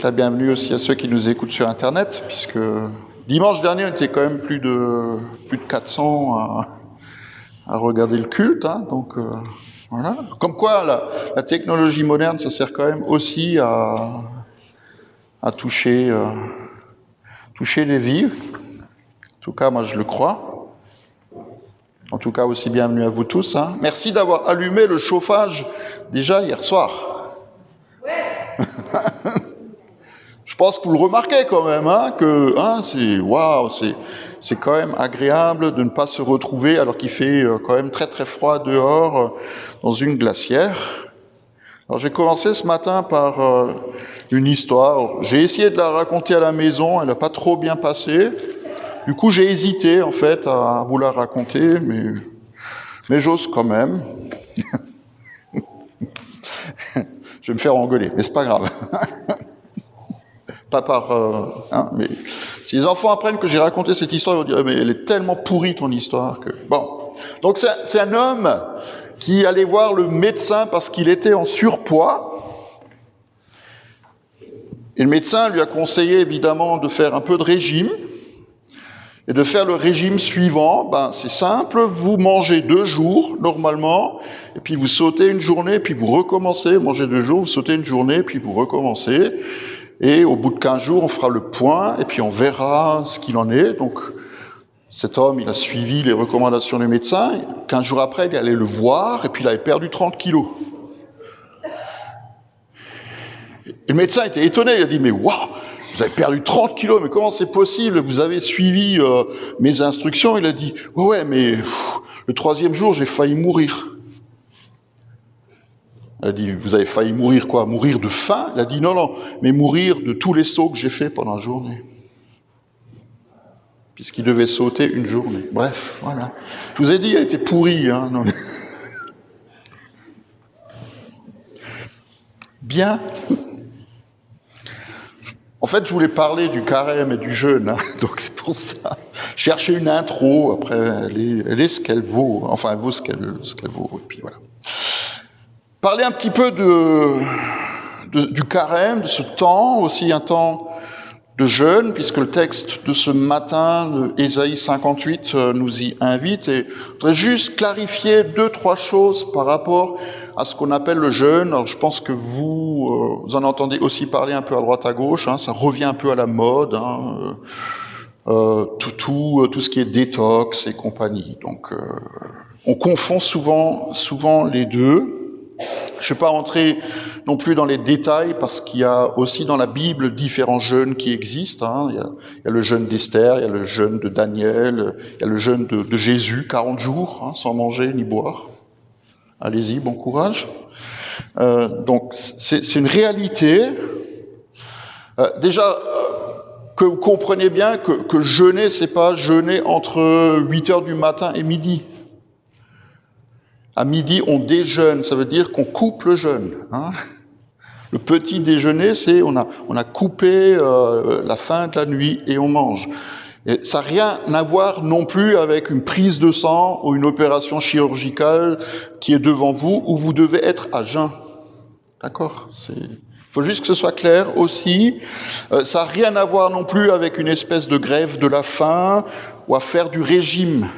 La bienvenue aussi à ceux qui nous écoutent sur Internet, puisque dimanche dernier, on était quand même plus de 400 à regarder le culte. Donc voilà. Comme quoi, la technologie moderne, ça sert quand même aussi à toucher les vies. En tout cas, moi, je le crois. En tout cas, aussi bienvenue à vous tous. Merci d'avoir allumé le chauffage déjà hier soir. Ouais. Je pense que vous le remarquez quand même, que c'est quand même agréable de ne pas se retrouver alors qu'il fait quand même très très froid dehors dans une glacière. Alors j'ai commencé ce matin par une histoire. J'ai essayé de la raconter à la maison, elle n'a pas trop bien passé. Du coup j'ai hésité en fait à vous la raconter, mais j'ose quand même. Je vais me faire engueuler, mais c'est pas grave. Pas mais si les enfants apprennent que j'ai raconté cette histoire, ils vont dire mais elle est tellement pourrie ton histoire que bon. Donc c'est un homme qui allait voir le médecin parce qu'il était en surpoids. Et le médecin lui a conseillé évidemment de faire un peu de régime et de faire le régime suivant. C'est simple, vous mangez 2 jours normalement, et puis vous sautez une journée, puis vous recommencez, mangez 2 jours, vous sautez une journée, puis vous recommencez. Et au bout de 15 jours, on fera le point, et puis on verra ce qu'il en est. Donc, cet homme, il a suivi les recommandations des médecins. 15 jours après, il allait le voir, et puis il avait perdu 30 kilos. Et le médecin était étonné, il a dit, mais waouh, vous avez perdu 30 kilos, mais comment c'est possible? Vous avez suivi mes instructions? Il a dit, ouais, mais le 3e jour, j'ai failli mourir. Il a dit, vous avez failli mourir quoi? Mourir de faim? Il a dit, non, mais mourir de tous les sauts que j'ai faits pendant la journée. Puisqu'il devait sauter une journée. Bref, voilà. Je vous ai dit, il a été pourri. Non. Bien. En fait, je voulais parler du carême et du jeûne, donc c'est pour ça. Chercher une intro, après, elle est ce qu'elle vaut. Enfin, elle vaut ce qu'elle vaut, et puis voilà. Parler un petit peu du carême, de ce temps, aussi un temps de jeûne, puisque le texte de ce matin de Ésaïe 58 nous y invite. Et je voudrais juste clarifier 2-3 choses par rapport à ce qu'on appelle le jeûne. Alors je pense que vous en entendez aussi parler un peu à droite à gauche, ça revient un peu à la mode, tout ce qui est détox et compagnie. Donc on confond souvent les deux. Je ne vais pas rentrer non plus dans les détails parce qu'il y a aussi dans la Bible différents jeûnes qui existent. Il y a le jeûne d'Esther, il y a le jeûne de Daniel, il y a le jeûne de Jésus, 40 jours, sans manger ni boire. Allez-y, bon courage. Donc c'est une réalité. Déjà, que vous compreniez bien que jeûner, c'est pas jeûner entre 8h du matin et midi. À midi, on déjeune, ça veut dire qu'on coupe le jeûne. Le petit déjeuner, c'est on a coupé la fin de la nuit et on mange. Et ça n'a rien à voir non plus avec une prise de sang ou une opération chirurgicale qui est devant vous où vous devez être à jeun. D'accord ? Il faut juste que ce soit clair aussi. Ça n'a rien à voir non plus avec une espèce de grève de la faim ou à faire du régime.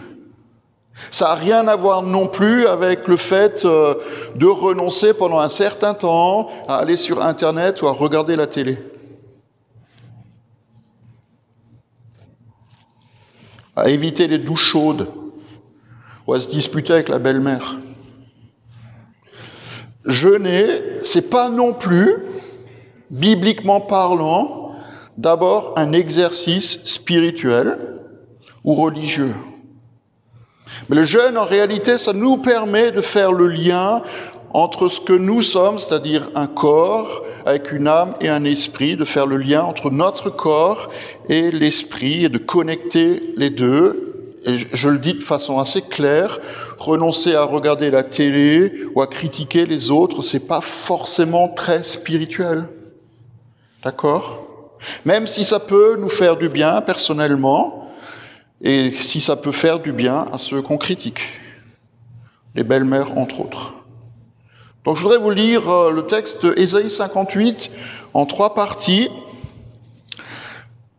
Ça n'a rien à voir non plus avec le fait de renoncer pendant un certain temps à aller sur Internet ou à regarder la télé. À éviter les douches chaudes ou à se disputer avec la belle-mère. Jeûner, c'est pas non plus, bibliquement parlant, d'abord un exercice spirituel ou religieux. Mais le jeûne, en réalité, ça nous permet de faire le lien entre ce que nous sommes, c'est-à-dire un corps avec une âme et un esprit, de faire le lien entre notre corps et l'esprit et de connecter les deux. Et je le dis de façon assez claire, renoncer à regarder la télé ou à critiquer les autres, c'est pas forcément très spirituel. D'accord ? Même si ça peut nous faire du bien personnellement, et si ça peut faire du bien à ceux qu'on critique, les belles-mères entre autres. Donc je voudrais vous lire le texte Ésaïe 58 en 3 parties.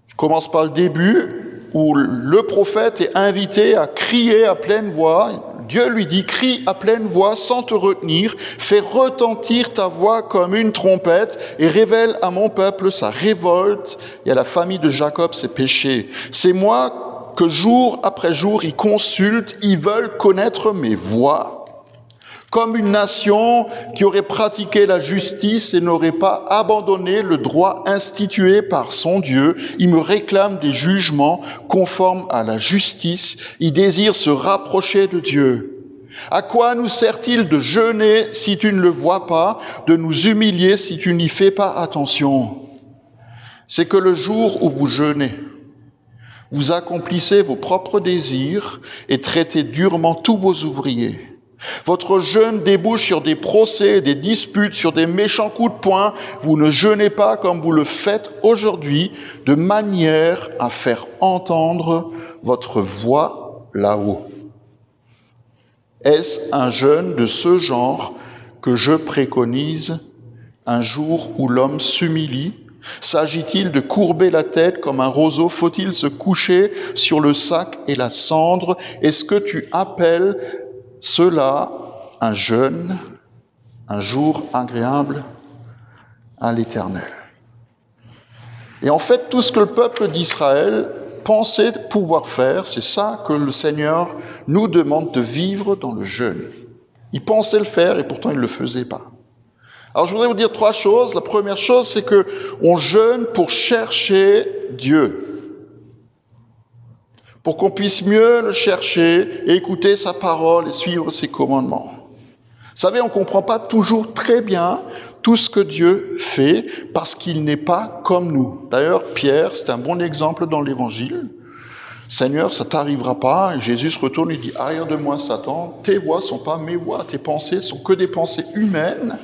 Je commence par le début, où le prophète est invité à crier à pleine voix. Dieu lui dit, crie à pleine voix sans te retenir, fais retentir ta voix comme une trompette et révèle à mon peuple sa révolte et à la famille de Jacob ses péchés. C'est moi que jour après jour ils consultent, ils veulent connaître mes voies. Comme une nation qui aurait pratiqué la justice et n'aurait pas abandonné le droit institué par son Dieu, il me réclame des jugements conformes à la justice, il désire se rapprocher de Dieu. À quoi nous sert-il de jeûner si tu ne le vois pas, de nous humilier si tu n'y fais pas attention? C'est que le jour où vous jeûnez, vous accomplissez vos propres désirs et traitez durement tous vos ouvriers. Votre jeûne débouche sur des procès, des disputes, sur des méchants coups de poing. Vous ne jeûnez pas comme vous le faites aujourd'hui, de manière à faire entendre votre voix là-haut. Est-ce un jeûne de ce genre que je préconise, un jour où l'homme s'humilie? S'agit-il de courber la tête comme un roseau? Faut-il se coucher sur le sac et la cendre? Est-ce que tu appelles cela un jeûne, un jour agréable à l'Éternel? Et en fait, tout ce que le peuple d'Israël pensait pouvoir faire, c'est ça que le Seigneur nous demande de vivre dans le jeûne. Ils pensaient le faire et pourtant ils ne le faisaient pas. Alors je voudrais vous dire 3 choses. La première chose, c'est que on jeûne pour chercher Dieu, pour qu'on puisse mieux le chercher et écouter sa parole et suivre ses commandements. Vous savez, on ne comprend pas toujours très bien tout ce que Dieu fait parce qu'il n'est pas comme nous. D'ailleurs, Pierre, c'est un bon exemple dans l'Évangile. Seigneur, ça ne t'arrivera pas. Et Jésus se retourne et dit, arrière de moi, Satan, tes voies ne sont pas mes voies, tes pensées sont que des pensées humaines.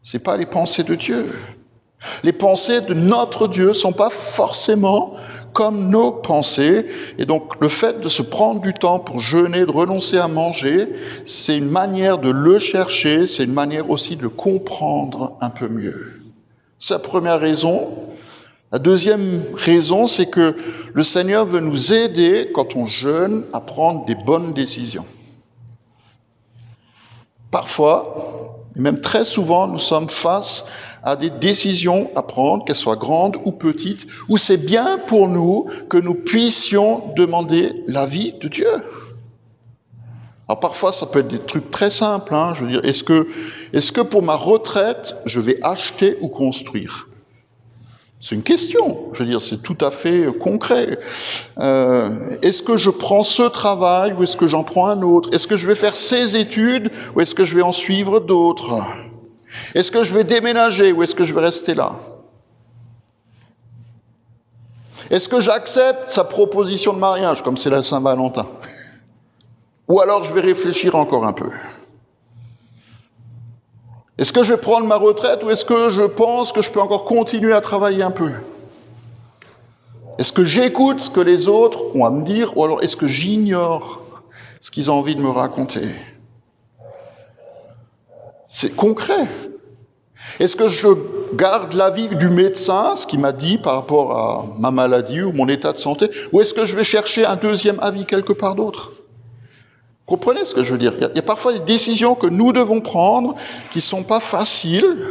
Ce n'est pas les pensées de Dieu. Les pensées de notre Dieu ne sont pas forcément comme nos pensées. Et donc, le fait de se prendre du temps pour jeûner, de renoncer à manger, c'est une manière de le chercher, c'est une manière aussi de le comprendre un peu mieux. C'est la première raison. La deuxième raison, c'est que le Seigneur veut nous aider, quand on jeûne, à prendre des bonnes décisions. Parfois, et même très souvent, nous sommes face à des décisions à prendre, qu'elles soient grandes ou petites, où c'est bien pour nous que nous puissions demander l'avis de Dieu. Alors parfois, ça peut être des trucs très simples. Je veux dire, est-ce que pour ma retraite, je vais acheter ou construire? C'est une question. Je veux dire, c'est tout à fait concret. Est-ce que je prends ce travail ou est-ce que j'en prends un autre? Est-ce que je vais faire ces études ou est-ce que je vais en suivre d'autres? Est-ce que je vais déménager ou est-ce que je vais rester là? Est-ce que j'accepte sa proposition de mariage, comme c'est la Saint-Valentin? Ou alors je vais réfléchir encore un peu? Est-ce que je vais prendre ma retraite ou est-ce que je pense que je peux encore continuer à travailler un peu? Est-ce que j'écoute ce que les autres ont à me dire ou alors est-ce que j'ignore ce qu'ils ont envie de me raconter? C'est concret. Est-ce que je garde l'avis du médecin, ce qu'il m'a dit par rapport à ma maladie ou mon état de santé, ou est-ce que je vais chercher un deuxième avis quelque part d'autre? Comprenez ce que je veux dire? Il y a parfois des décisions que nous devons prendre qui ne sont pas faciles,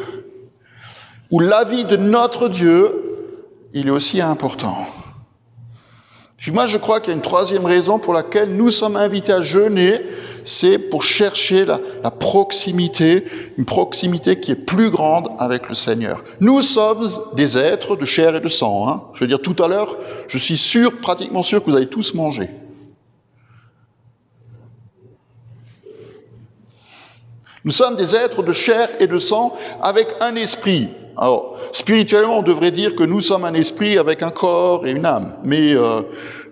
où l'avis de notre Dieu, il est aussi important. Puis moi, je crois qu'il y a une troisième raison pour laquelle nous sommes invités à jeûner, c'est pour chercher la proximité, une proximité qui est plus grande avec le Seigneur. Nous sommes des êtres de chair et de sang. Je veux dire, tout à l'heure, je suis pratiquement sûr que vous allez tous manger. Nous sommes des êtres de chair et de sang avec un esprit. Alors, spirituellement, on devrait dire que nous sommes un esprit avec un corps et une âme. Mais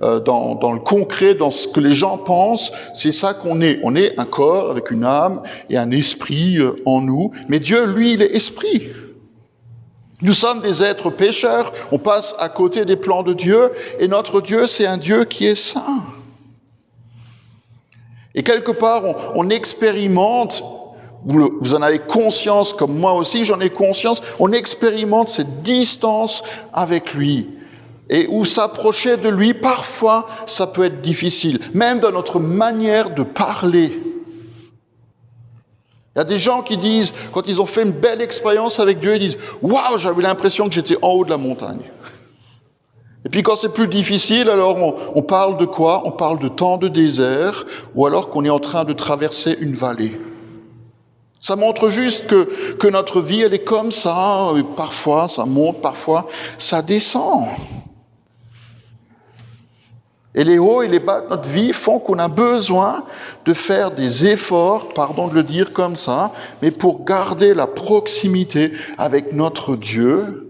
dans le concret, dans ce que les gens pensent, c'est ça qu'on est. On est un corps avec une âme et un esprit en nous. Mais Dieu, lui, il est esprit. Nous sommes des êtres pécheurs. On passe à côté des plans de Dieu. Et notre Dieu, c'est un Dieu qui est saint. Et quelque part, on expérimente vous en avez conscience, comme moi aussi j'en ai conscience, on expérimente cette distance avec lui. Et où s'approcher de lui, parfois, ça peut être difficile, même dans notre manière de parler. Il y a des gens qui disent, quand ils ont fait une belle expérience avec Dieu, ils disent « Waouh, j'avais l'impression que j'étais en haut de la montagne ». Et puis quand c'est plus difficile, alors on parle de quoi? On parle de temps de désert, ou alors qu'on est en train de traverser une vallée. Ça montre juste que notre vie, elle est comme ça, et parfois ça monte, parfois ça descend. Et les hauts et les bas de notre vie font qu'on a besoin de faire des efforts, pardon de le dire comme ça, mais pour garder la proximité avec notre Dieu,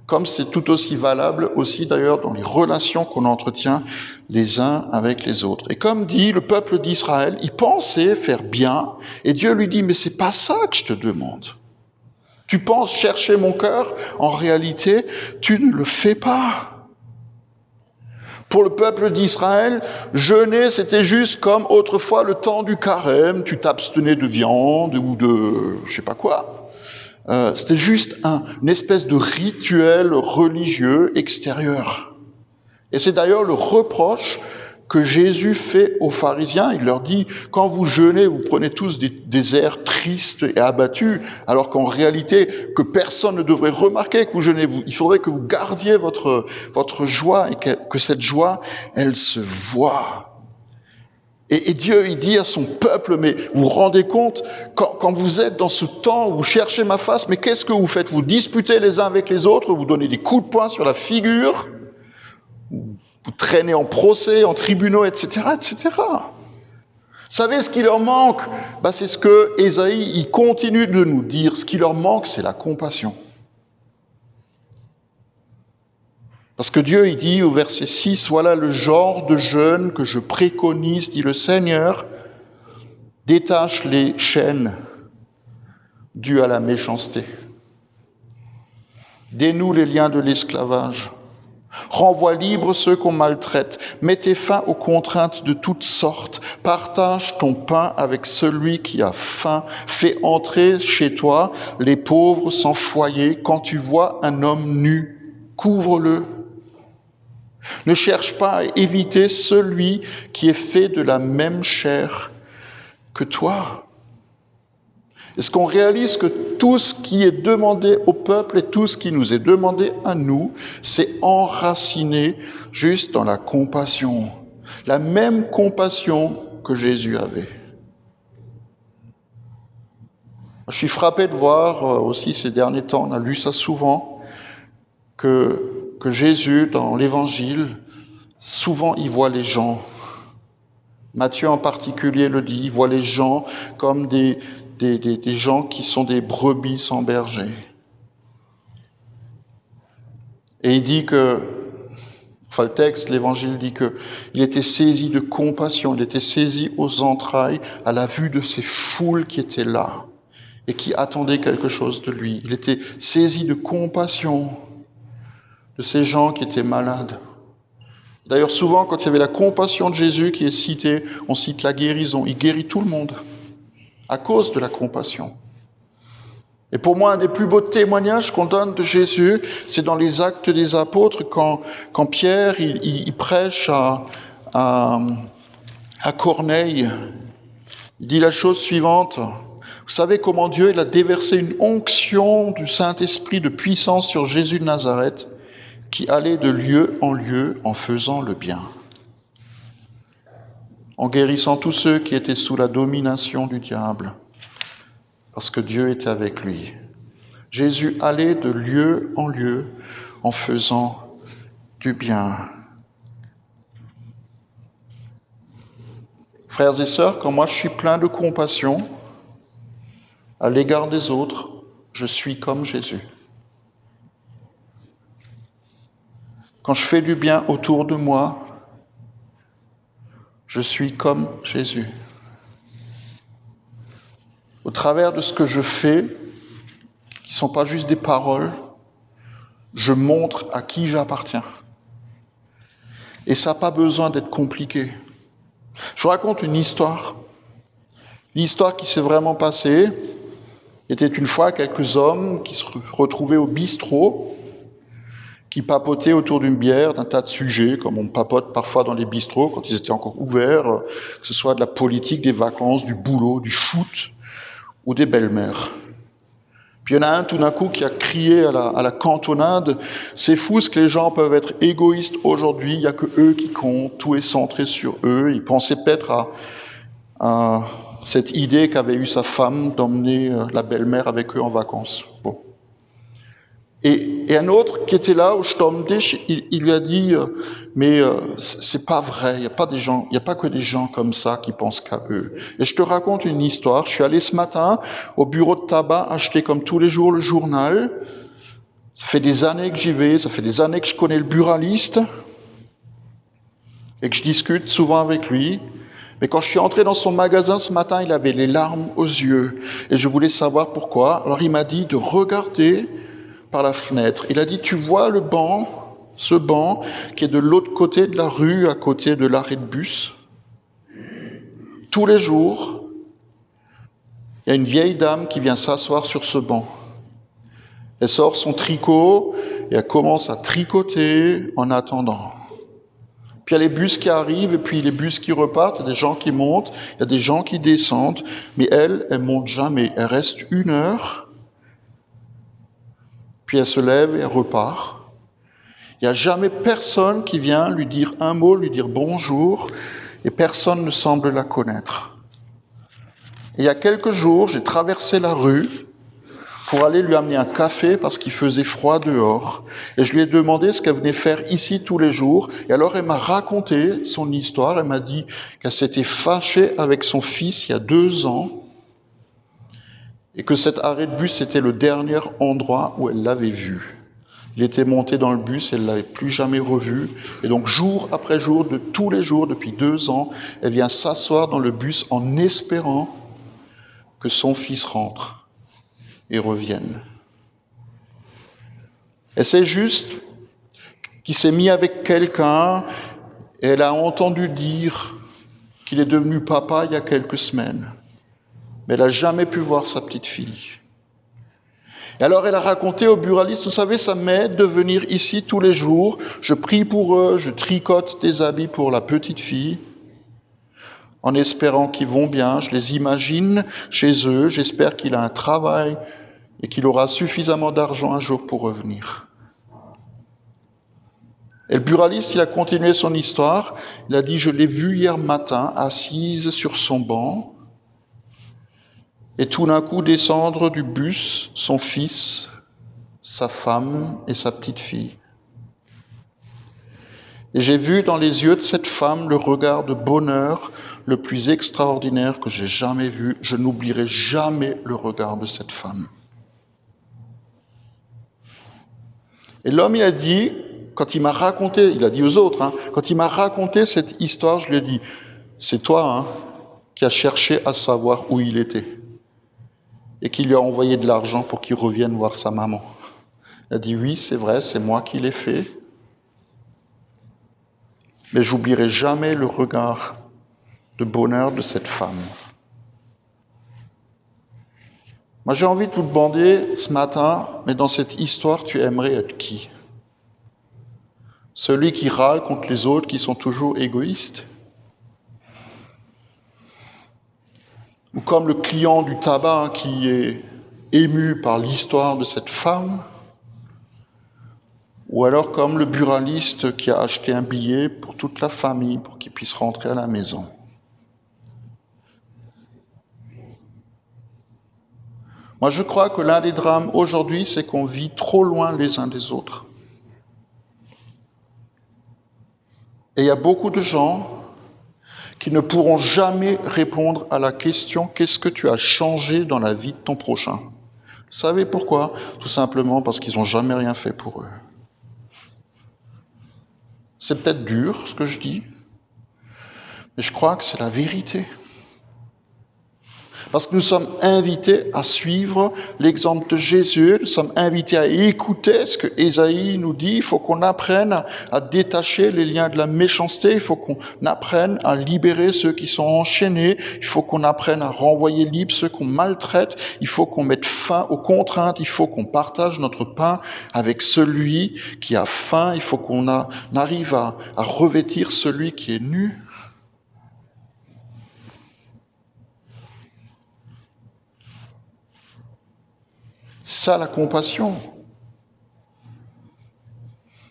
comme c'est tout aussi valable aussi d'ailleurs dans les relations qu'on entretient les uns avec les autres. Et comme dit le peuple d'Israël, il pensait faire bien, et Dieu lui dit, mais c'est pas ça que je te demande. Tu penses chercher mon cœur, en réalité, tu ne le fais pas. Pour le peuple d'Israël, jeûner, c'était juste comme autrefois le temps du carême, tu t'abstenais de viande ou de je sais pas quoi. C'était juste une espèce de rituel religieux extérieur. Et c'est d'ailleurs le reproche que Jésus fait aux pharisiens. Il leur dit, quand vous jeûnez, vous prenez tous des airs tristes et abattus, alors qu'en réalité, que personne ne devrait remarquer que vous jeûnez. Il faudrait que vous gardiez votre joie et que cette joie, elle se voit. Et Dieu, il dit à son peuple, mais vous vous rendez compte, quand vous êtes dans ce temps où vous cherchez ma face, mais qu'est-ce que vous faites? Vous disputez les uns avec les autres, vous donnez des coups de poing sur la figure, vous traînez en procès, en tribunaux, etc., etc. Vous savez ce qui leur manque? C'est ce que Ésaïe, il continue de nous dire. Ce qui leur manque, c'est la compassion. Parce que Dieu, il dit au verset 6, « Voilà le genre de jeûne que je préconise, dit le Seigneur, détache les chaînes dues à la méchanceté. Dénoue les liens de l'esclavage. Renvoie libre ceux qu'on maltraite. Mettez fin aux contraintes de toutes sortes. Partage ton pain avec celui qui a faim. Fais entrer chez toi les pauvres sans foyer. Quand tu vois un homme nu, couvre-le. Ne cherche pas à éviter celui qui est fait de la même chair que toi. » Est-ce qu'on réalise que tout ce qui est demandé au peuple et tout ce qui nous est demandé à nous, c'est enraciné juste dans la compassion. La même compassion que Jésus avait. Je suis frappé de voir aussi ces derniers temps, on a lu ça souvent, que Jésus, dans l'Évangile, souvent il voit les gens. Matthieu en particulier le dit, il voit les gens comme des gens qui sont des brebis sans berger. Et il dit le texte, l'Évangile dit qu'il était saisi de compassion, il était saisi aux entrailles à la vue de ces foules qui étaient là et qui attendaient quelque chose de lui. Il était saisi de compassion de ces gens qui étaient malades. D'ailleurs, souvent, quand il y avait la compassion de Jésus qui est citée, on cite la guérison. Il guérit tout le monde à cause de la compassion. Et pour moi, un des plus beaux témoignages qu'on donne de Jésus, c'est dans les Actes des Apôtres, quand Pierre il prêche à Corneille. Il dit la chose suivante. Vous savez comment Dieu il a déversé une onction du Saint-Esprit de puissance sur Jésus de Nazareth, qui allait de lieu en faisant le bien, en guérissant tous ceux qui étaient sous la domination du diable, parce que Dieu était avec lui. Jésus allait de lieu en faisant du bien. Frères et sœurs, quand moi je suis plein de compassion à l'égard des autres, je suis comme Jésus. Quand je fais du bien autour de moi, je suis comme Jésus. Au travers de ce que je fais, qui ne sont pas juste des paroles, je montre à qui j'appartiens. Et ça n'a pas besoin d'être compliqué. Je vous raconte une histoire. L'histoire qui s'est vraiment passée était une fois quelques hommes qui se retrouvaient au bistrot, qui papotaient autour d'une bière, d'un tas de sujets, comme on papote parfois dans les bistrots quand ils étaient encore ouverts, que ce soit de la politique, des vacances, du boulot, du foot ou des belles-mères. Puis il y en a un tout d'un coup qui a crié à la cantonade, c'est fou ce que les gens peuvent être égoïstes aujourd'hui, il n'y a que eux qui comptent, tout est centré sur eux. Il pensait peut-être à cette idée qu'avait eue sa femme d'emmener la belle-mère avec eux en vacances. Bon. Et un autre qui était là, au Stammtisch, il lui a dit, mais c'est pas vrai, il n'y a pas que des gens comme ça qui pensent qu'à eux. Et je te raconte une histoire. Je suis allé ce matin au bureau de tabac acheter comme tous les jours le journal. Ça fait des années que j'y vais, ça fait des années que je connais le buraliste et que je discute souvent avec lui. Mais quand je suis entré dans son magasin ce matin, il avait les larmes aux yeux et je voulais savoir pourquoi. Alors il m'a dit de regarder par la fenêtre. Il a dit, tu vois le banc, ce banc qui est de l'autre côté de la rue, à côté de l'arrêt de bus. Tous les jours, il y a une vieille dame qui vient s'asseoir sur ce banc. Elle sort son tricot et elle commence à tricoter en attendant. Puis il y a les bus qui arrivent et puis les bus qui repartent, il y a des gens qui montent, il y a des gens qui descendent, mais elle monte jamais. Elle reste 1 heure, puis elle se lève et elle repart. Il n'y a jamais personne qui vient lui dire un mot, lui dire bonjour, et personne ne semble la connaître. Et il y a quelques jours, j'ai traversé la rue pour aller lui amener un café parce qu'il faisait froid dehors. Et je lui ai demandé ce qu'elle venait faire ici tous les jours. Et alors elle m'a raconté son histoire. Elle m'a dit qu'elle s'était fâchée avec son fils il y a 2 ans et que cet arrêt de bus était le dernier endroit où elle l'avait vu. Il était monté dans le bus, elle ne l'avait plus jamais revu. Et donc jour après jour, de tous les jours, depuis 2 ans, elle vient s'asseoir dans le bus en espérant que son fils rentre et revienne. Et c'est juste qu'il s'est mis avec quelqu'un et elle a entendu dire qu'il est devenu papa il y a quelques semaines. Mais elle n'a jamais pu voir sa petite fille. Et alors elle a raconté au buraliste, vous savez, ça m'aide de venir ici tous les jours, je prie pour eux, je tricote des habits pour la petite fille, en espérant qu'ils vont bien, je les imagine chez eux, j'espère qu'il a un travail et qu'il aura suffisamment d'argent un jour pour revenir. Et le buraliste, il a continué son histoire, il a dit, je l'ai vue hier matin, assise sur son banc, et tout d'un coup descendre du bus son fils, sa femme et sa petite fille. Et j'ai vu dans les yeux de cette femme le regard de bonheur le plus extraordinaire que j'ai jamais vu. Je n'oublierai jamais le regard de cette femme. Et l'homme, il a dit, quand il m'a raconté, il a dit aux autres, quand il m'a raconté cette histoire, je lui ai dit, c'est toi qui as cherché à savoir où il était et qui lui a envoyé de l'argent pour qu'il revienne voir sa maman. Il a dit, oui, c'est vrai, c'est moi qui l'ai fait, mais j'oublierai jamais le regard de bonheur de cette femme. Moi, j'ai envie de vous demander ce matin, mais dans cette histoire, tu aimerais être qui ? Celui qui râle contre les autres qui sont toujours égoïstes ? Ou comme le client du tabac qui est ému par l'histoire de cette femme ? Ou alors comme le buraliste qui a acheté un billet pour toute la famille pour qu'il puisse rentrer à la maison ? Moi, je crois que l'un des drames aujourd'hui, c'est qu'on vit trop loin les uns des autres. Et il y a beaucoup de gens qui ne pourront jamais répondre à la question « Qu'est-ce que tu as changé dans la vie de ton prochain ?» Vous savez pourquoi ? Tout simplement parce qu'ils n'ont jamais rien fait pour eux. C'est peut-être dur ce que je dis, mais je crois que c'est la vérité. Parce que nous sommes invités à suivre l'exemple de Jésus, nous sommes invités à écouter ce que Ésaïe nous dit. Il faut qu'on apprenne à détacher les liens de la méchanceté, il faut qu'on apprenne à libérer ceux qui sont enchaînés, il faut qu'on apprenne à renvoyer libre ceux qu'on maltraite, il faut qu'on mette fin aux contraintes, il faut qu'on partage notre pain avec celui qui a faim, il faut qu'on arrive à revêtir celui qui est nu. C'est ça la compassion.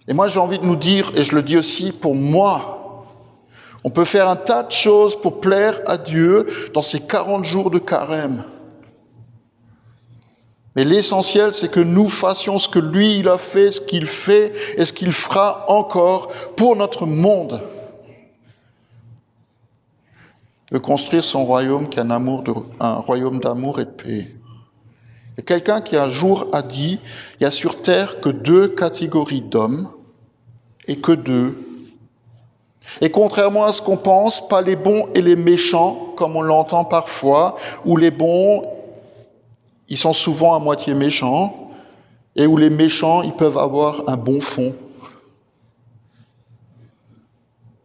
Et moi j'ai envie de nous dire, et je le dis aussi pour moi, on peut faire un tas de choses pour plaire à Dieu dans ces 40 jours de carême. Mais l'essentiel, c'est que nous fassions ce que lui, il a fait, ce qu'il fait et ce qu'il fera encore pour notre monde. De construire son royaume qui est un royaume d'amour et de paix. Il y a quelqu'un qui un jour a dit, il y a sur terre que 2 catégories d'hommes et que 2. Et contrairement à ce qu'on pense, pas les bons et les méchants, comme on l'entend parfois, où les bons, ils sont souvent à moitié méchants, et où les méchants, ils peuvent avoir un bon fond.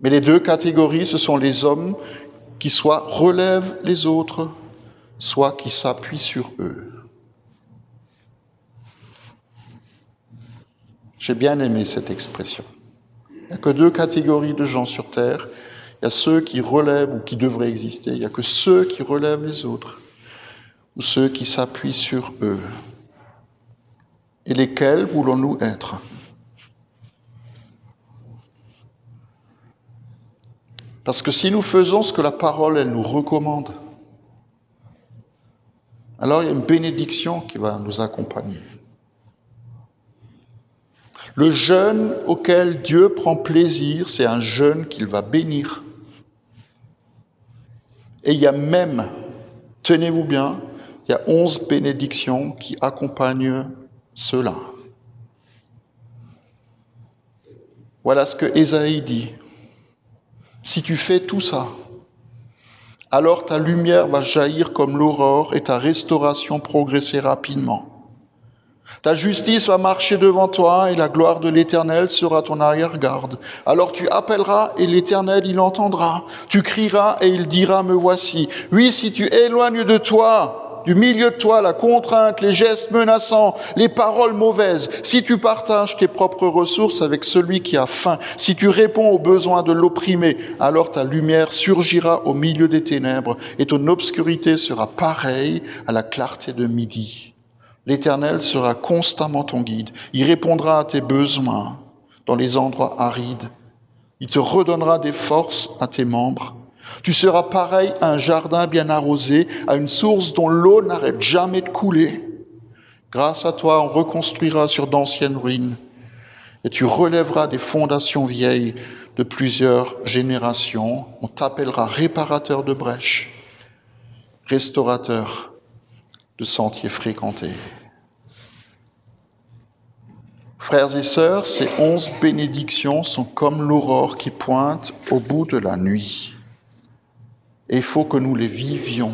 Mais les 2 catégories, ce sont les hommes qui soit relèvent les autres, soit qui s'appuient sur eux. J'ai bien aimé cette expression. Il n'y a que 2 catégories de gens sur Terre. Il y a ceux qui relèvent ou qui devraient exister. Il n'y a que ceux qui relèvent les autres ou ceux qui s'appuient sur eux. Et lesquels voulons-nous être ? Parce que si nous faisons ce que la parole, elle nous recommande, alors il y a une bénédiction qui va nous accompagner. Le jeûne auquel Dieu prend plaisir, c'est un jeûne qu'il va bénir. Et il y a même, tenez-vous bien, il y a 11 bénédictions qui accompagnent cela. Voilà ce que Ésaïe dit. Si tu fais tout ça, alors ta lumière va jaillir comme l'aurore et ta restauration progresser rapidement. Ta justice va marcher devant toi et la gloire de l'Éternel sera ton arrière-garde. Alors tu appelleras et l'Éternel il entendra. Tu crieras et il dira me voici. Oui, si tu éloignes de toi, du milieu de toi, la contrainte, les gestes menaçants, les paroles mauvaises, si tu partages tes propres ressources avec celui qui a faim, si tu réponds aux besoins de l'opprimé, alors ta lumière surgira au milieu des ténèbres et ton obscurité sera pareille à la clarté de midi. L'Éternel sera constamment ton guide. Il répondra à tes besoins dans les endroits arides. Il te redonnera des forces à tes membres. Tu seras pareil à un jardin bien arrosé, à une source dont l'eau n'arrête jamais de couler. Grâce à toi, on reconstruira sur d'anciennes ruines et tu relèveras des fondations vieilles de plusieurs générations. On t'appellera réparateur de brèches, restaurateur de sentiers fréquentés. Frères et sœurs, ces 11 bénédictions sont comme l'aurore qui pointe au bout de la nuit. Et il faut que nous les vivions.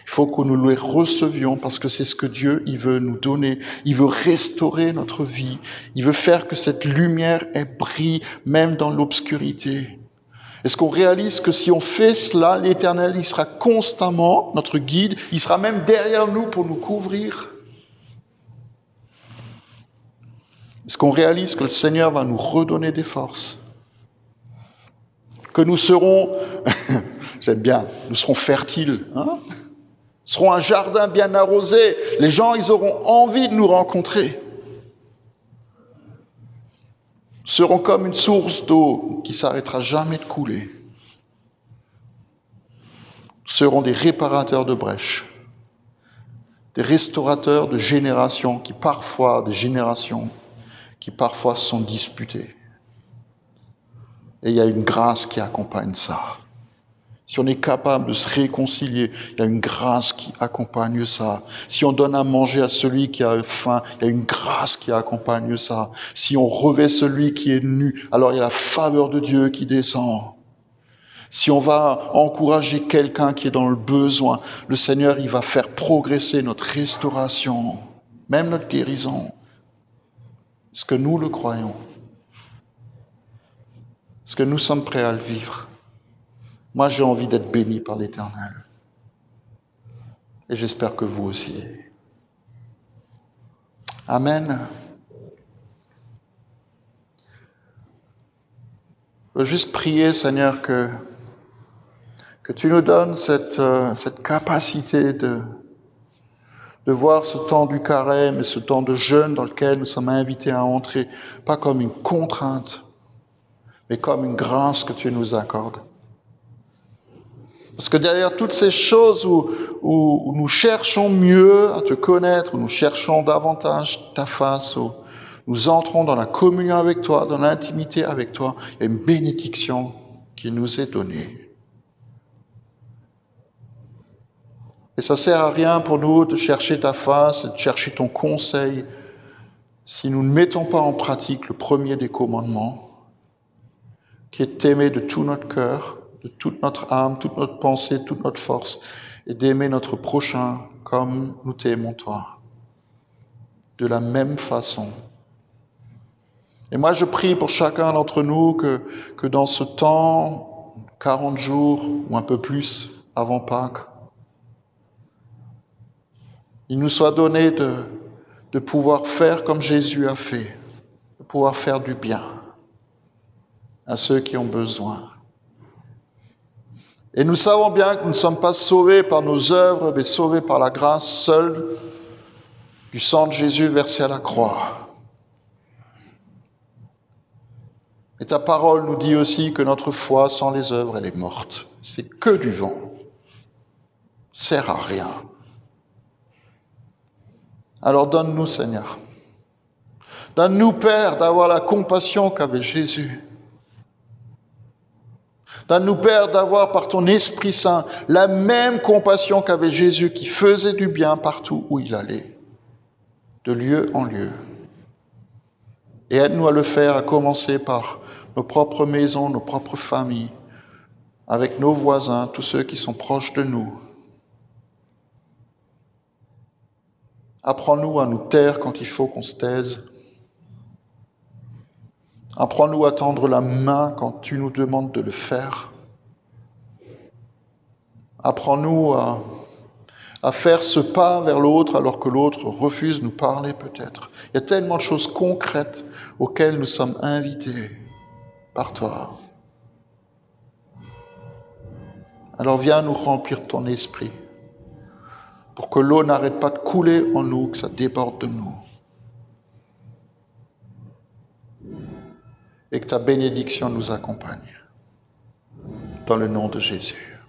Il faut que nous les recevions parce que c'est ce que Dieu il veut nous donner. Il veut restaurer notre vie. Il veut faire que cette lumière brille même dans l'obscurité. Est-ce qu'on réalise que si on fait cela, l'Éternel, il sera constamment notre guide, il sera même derrière nous pour nous couvrir? Est-ce qu'on réalise que le Seigneur va nous redonner des forces? Que nous serons, j'aime bien, nous serons fertiles, hein? Nous serons un jardin bien arrosé. Les gens, ils auront envie de nous rencontrer. Seront comme une source d'eau qui s'arrêtera jamais de couler. Seront des réparateurs de brèches, des restaurateurs de générations qui parfois sont disputées. Et il y a une grâce qui accompagne ça. Si on est capable de se réconcilier, il y a une grâce qui accompagne ça. Si on donne à manger à celui qui a faim, il y a une grâce qui accompagne ça. Si on revêt celui qui est nu, alors il y a la faveur de Dieu qui descend. Si on va encourager quelqu'un qui est dans le besoin, le Seigneur, il va faire progresser notre restauration, même notre guérison. Est-ce que nous le croyons? Est-ce que nous sommes prêts à le vivre? Moi, j'ai envie d'être béni par l'Éternel. Et j'espère que vous aussi. Amen. Je veux juste prier, Seigneur, que tu nous donnes cette capacité de voir ce temps du carême et ce temps de jeûne dans lequel nous sommes invités à entrer, pas comme une contrainte, mais comme une grâce que tu nous accordes. Parce que derrière toutes ces choses où nous cherchons mieux à te connaître, où nous cherchons davantage ta face, où nous entrons dans la communion avec toi, dans l'intimité avec toi, il y a une bénédiction qui nous est donnée. Et ça ne sert à rien pour nous de chercher ta face, de chercher ton conseil, si nous ne mettons pas en pratique le premier des commandements, qui est d'aimer de tout notre cœur, de toute notre âme, toute notre pensée, toute notre force, et d'aimer notre prochain comme nous t'aimons toi, de la même façon. Et moi je prie pour chacun d'entre nous que dans ce temps, 40 jours ou un peu plus avant Pâques, il nous soit donné de pouvoir faire comme Jésus a fait, de pouvoir faire du bien à ceux qui ont besoin. Et nous savons bien que nous ne sommes pas sauvés par nos œuvres, mais sauvés par la grâce seule du sang de Jésus versé à la croix. Et ta parole nous dit aussi que notre foi sans les œuvres, elle est morte. C'est que du vent. Sert à rien. Alors donne-nous, Seigneur. Donne-nous, Père, d'avoir la compassion qu'avait Jésus. Donne-nous, Père, d'avoir par ton Esprit Saint la même compassion qu'avait Jésus qui faisait du bien partout où il allait, de lieu en lieu. Et aide-nous à le faire, à commencer par nos propres maisons, nos propres familles, avec nos voisins, tous ceux qui sont proches de nous. Apprends-nous à nous taire quand il faut qu'on se taise. Apprends-nous à tendre la main quand tu nous demandes de le faire. Apprends-nous à faire ce pas vers l'autre alors que l'autre refuse de nous parler peut-être. Il y a tellement de choses concrètes auxquelles nous sommes invités par toi. Alors viens nous remplir de ton esprit pour que l'eau n'arrête pas de couler en nous, que ça déborde de nous. Et que ta bénédiction nous accompagne. Dans le nom de Jésus.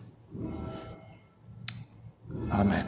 Amen.